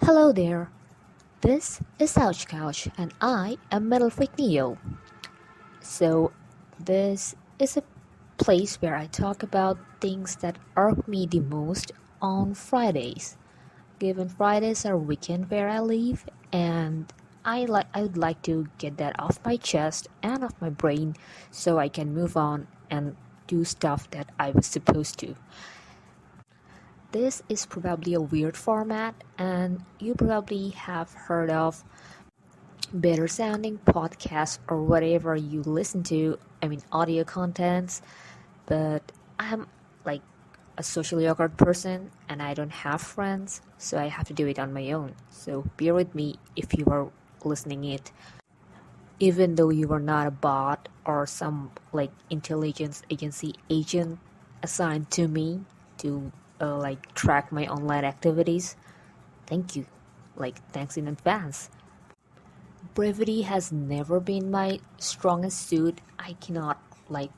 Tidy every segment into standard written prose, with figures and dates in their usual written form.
Hello there, this is OuchCouch and I am Metal Freak Neo. So, this is a place where I talk about things that irk me the most on Fridays. Given Fridays are weekend where I live, and I would like to get that off my chest and off my brain so I can move on and do stuff that I was supposed to. This is probably a weird format, and you probably have heard of better sounding podcasts or whatever you listen to, audio contents, but I'm like a socially awkward person and I don't have friends, so I have to do it on my own. So bear with me if you are listening it, even though you are not a bot or some intelligence agency agent assigned to me to track my online activities. Thank you. Thanks in advance. Brevity has never been my strongest suit. I cannot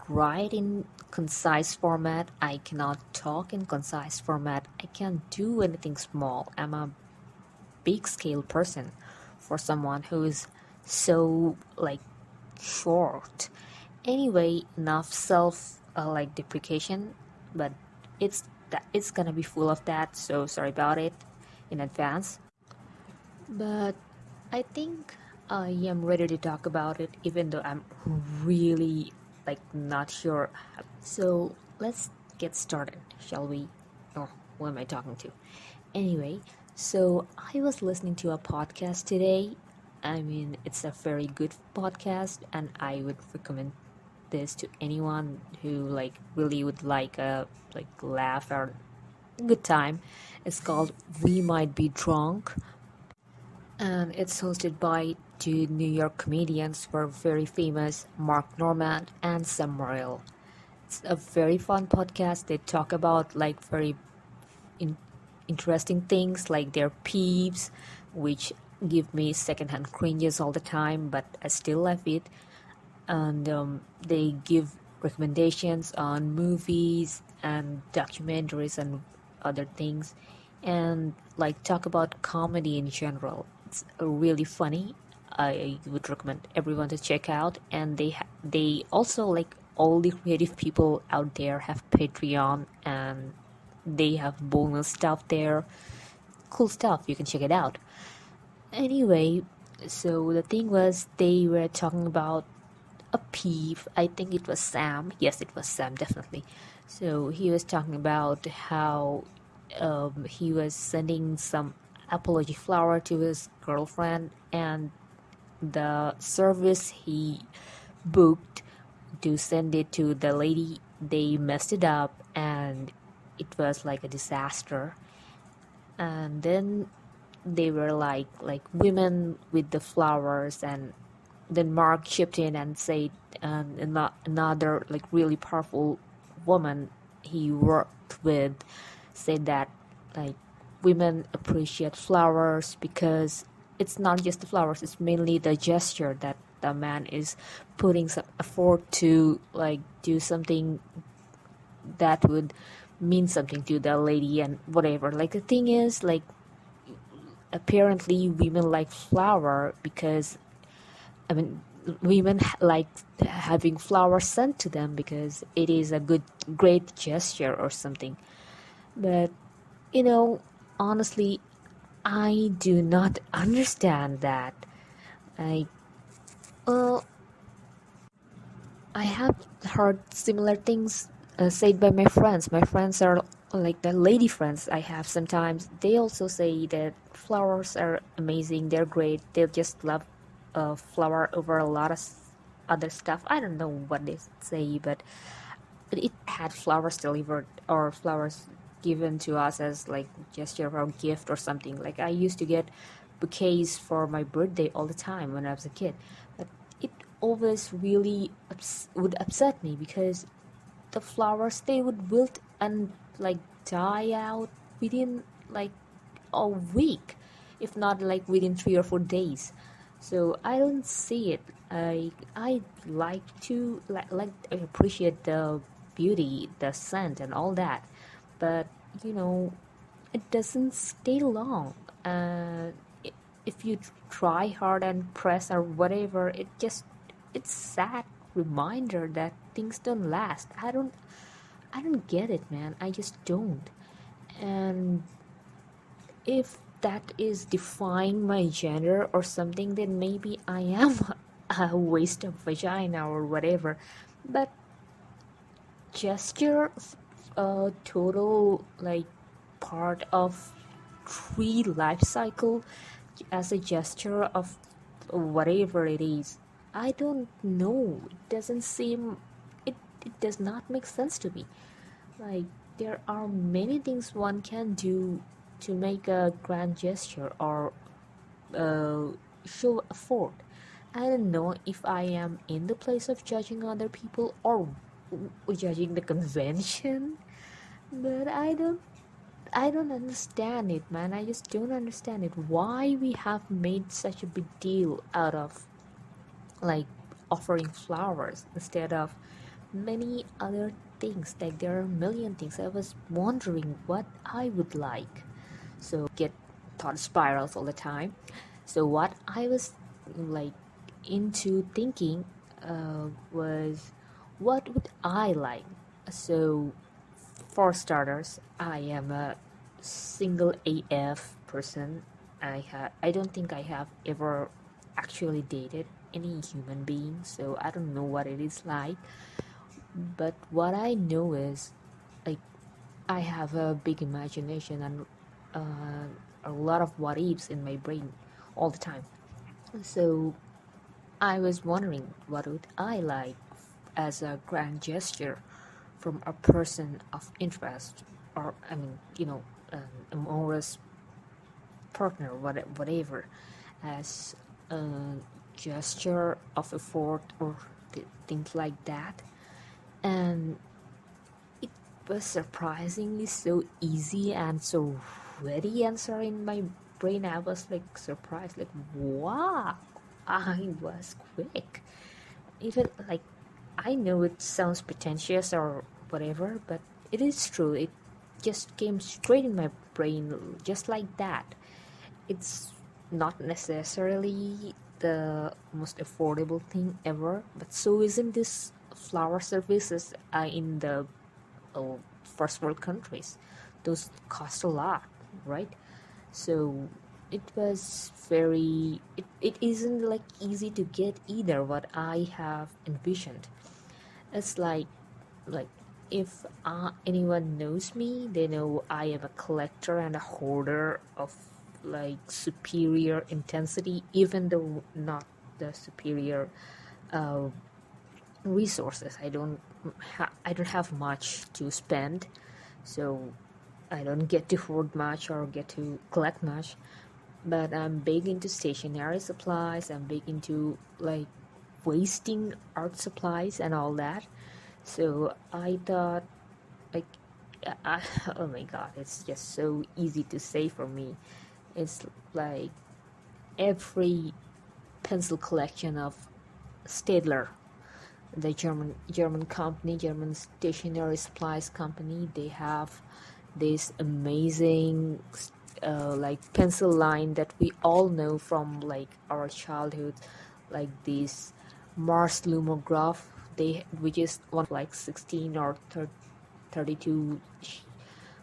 write in concise format. I cannot talk in concise format. I can't do anything small. I'm a big scale person for someone who is so short. Anyway, enough self deprecation, but it's gonna be full of that, so sorry about it in advance. But I think I am ready to talk about it, even though I'm really not sure. So let's get started, shall we? Oh, who am I talking to? Anyway, so I was listening to a podcast today. It's a very good podcast, and I would recommend this to anyone who really would like a laugh or good time. It's called We Might Be Drunk, and it's hosted by two New York comedians who are very famous, Mark Norman and Sam Morril. It's a very fun podcast. They talk about very in- interesting things like their peeps, which give me secondhand cringes all the time, but I still love it. And they give recommendations on movies and documentaries and other things, and talk about comedy in general. It's really funny. I would recommend everyone to check out. And they also, all the creative people out there, have Patreon, and they have bonus stuff there. Cool stuff. You can check it out. Anyway, so the thing was, they were talking about a peeve. I think it was Sam. Yes, it was Sam, definitely. So he was talking about how he was sending some apology flower to his girlfriend, and the service he booked to send it to the lady, they messed it up, and it was like a disaster. And then they were women with the flowers, and then Mark chipped in and said, another really powerful woman he worked with said that like women appreciate flowers because it's not just the flowers, it's mainly the gesture that the man is putting some effort to do something that would mean something to the lady and whatever. The thing is, apparently women like flower because I mean, women like having flowers sent to them because it is a great gesture or something. But, you know, honestly, I do not understand that. I, well, I have heard similar things said by my friends. My friends are the lady friends I have sometimes. They also say that flowers are amazing, they're great, they just love flower over a lot of other stuff. I don't know what they say, but it had flowers delivered or flowers given to us as gesture or gift or something. I used to get bouquets for my birthday all the time when I was a kid, but it always really would upset me because the flowers, they would wilt and die out within a week, if not within 3 or 4 days. So I don't see it. I like to I appreciate the beauty, the scent, and all that, but it doesn't stay long. if you try hard and press or whatever, it's sad reminder that things don't last. I don't get it, man. I just don't. And if that is defying my gender or something, then maybe I am a waste of vagina or whatever. But gesture, a total like part of tree life cycle as a gesture of whatever it is. I don't know. It doesn't seem. It does not make sense to me. Like, there are many things one can do to make a grand gesture or uh, show effort. I don't know if I am in the place of judging other people or judging the convention, but I don't understand it, man. I just don't understand it. Why we have made such a big deal out of like offering flowers instead of many other things. Like, there are a million things. I was wondering what I would like. So get thought spirals all the time. So what I was like into thinking was, what would I like? So for starters, I am a single AF person. I don't think I have ever actually dated any human being, so I don't know what it is like. But what I know is, like, I have a big imagination and a lot of what ifs in my brain all the time. So I was wondering, what would I like as a grand gesture from a person of interest, or I mean, an amorous partner, whatever, as a gesture of effort or things like that. And it was surprisingly so easy and so ready answer in my brain. I was like surprised, like, wow, I was quick. Even like, I know it sounds pretentious or whatever, but it is true. It just came straight in my brain just like that. It's not necessarily the most affordable thing ever, but so isn't this flower services in the first world countries. Those cost a lot, right? So it was it isn't like easy to get either, what I have envisioned. It's like if anyone knows me, they know I am a collector and a hoarder of like superior intensity, even though not the superior uh, resources. I don't have much to spend, so I don't get to hoard much or get to collect much. But I'm big into stationery supplies. I'm big into like wasting art supplies and all that. So I thought, like, oh my god, it's just so easy to say for me. It's like every pencil collection of Stadler, the German company, German stationery supplies company. They have this amazing like pencil line that we all know from like our childhood, like this Mars Lumograph. Which is one of like 16 or 32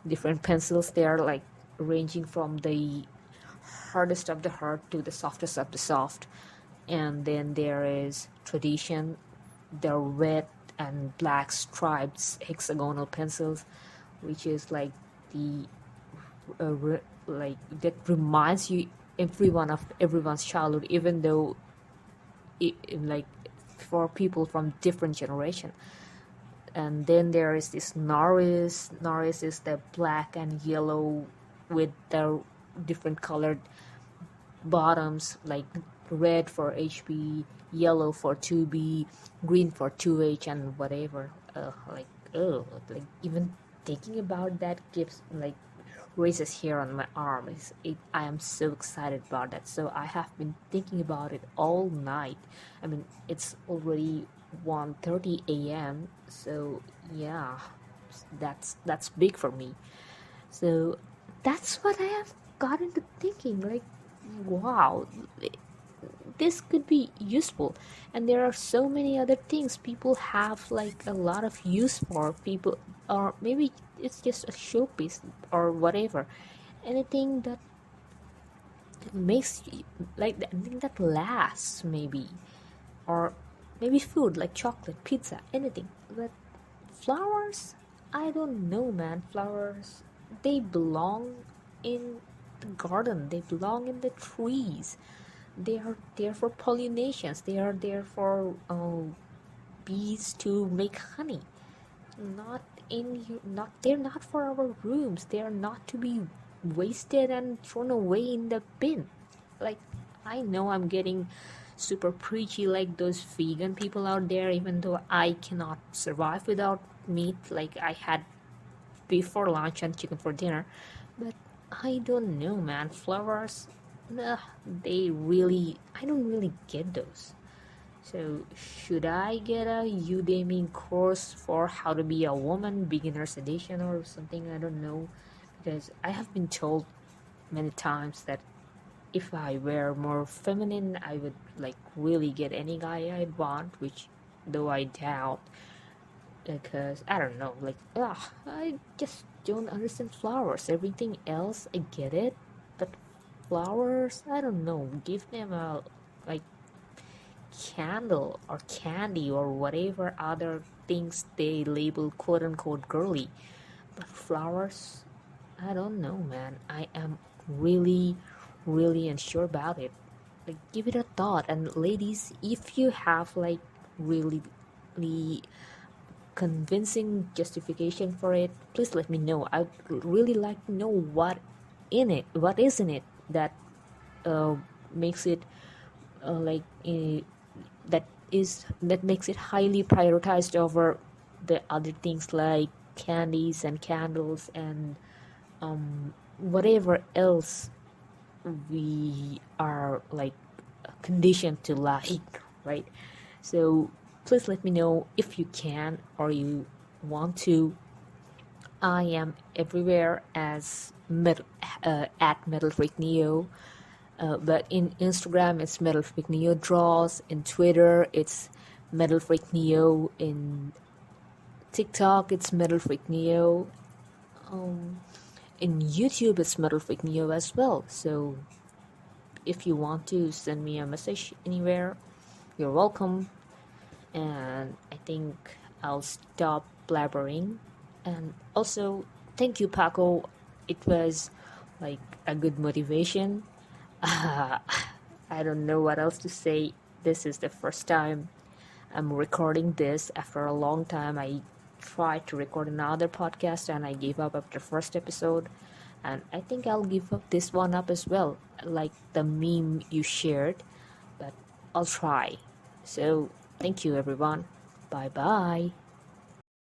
different pencils. They are like ranging from the hardest of the hard to the softest of the soft. And then there is tradition, the red and black striped hexagonal pencils, which is like the like that reminds you everyone of everyone's childhood, even though like for people from different generation. And then there is this Norris. Norris is the black and yellow with the different colored bottoms, like red for HB, yellow for 2B, green for 2H, and whatever. Like, oh, like even thinking about that gives like raises hair on my arm. I am so excited about that. So I have been thinking about it all night. I mean, it's already 1:30 a.m. So yeah, that's big for me. So that's what I have got into thinking. Like, wow, this could be useful. And there are so many other things people have like a lot of use for people, or maybe it's just a showpiece or whatever. Anything that makes like anything that lasts, maybe, or maybe food like chocolate, pizza, anything. But flowers, I don't know, man. Flowers, they belong in the garden, they belong in the trees. They are there for pollinations, they are there for bees to make honey. Not not they're not for our rooms. They are not to be wasted and thrown away in the bin. Like, I know I'm getting super preachy like those vegan people out there, even though I cannot survive without meat. Like, I had beef for lunch and chicken for dinner. But I don't know, man. Flowers, they really, I don't really get those. So, should I get a Udemy course for how to be a woman, beginner's edition, or something? I don't know. Because I have been told many times that if I wear more feminine, I would like really get any guy I want, which though I doubt, because I don't know, like, I just don't understand flowers. Everything else, I get it, but flowers, I don't know. Give them a like candle or candy or whatever other things they label quote unquote girly. But flowers, I don't know, man. I am really, really unsure about it. Like, give it a thought. And ladies, if you have like really, really convincing justification for it, please let me know. I'd really like to know what is in it that uh, makes it like that makes it highly prioritized over the other things like candies and candles and whatever else we are like conditioned to like, right? So please let me know if you can or you want to. I am everywhere as at Metal Freak Neo. But in Instagram, it's Metal Freak Neo Draws. In Twitter, it's Metal Freak Neo. In TikTok, it's Metal Freak Neo. In YouTube, it's Metal Freak Neo as well. So if you want to send me a message anywhere, you're welcome. And I think I'll stop blabbering. And also, thank you, Paco. It was like a good motivation. I don't know what else to say. This is the first time I'm recording this after a long time. I tried to record another podcast and I gave up after the first episode. And I think I'll give up this one up as well, like the meme you shared. But I'll try. So, thank you, everyone. Bye bye.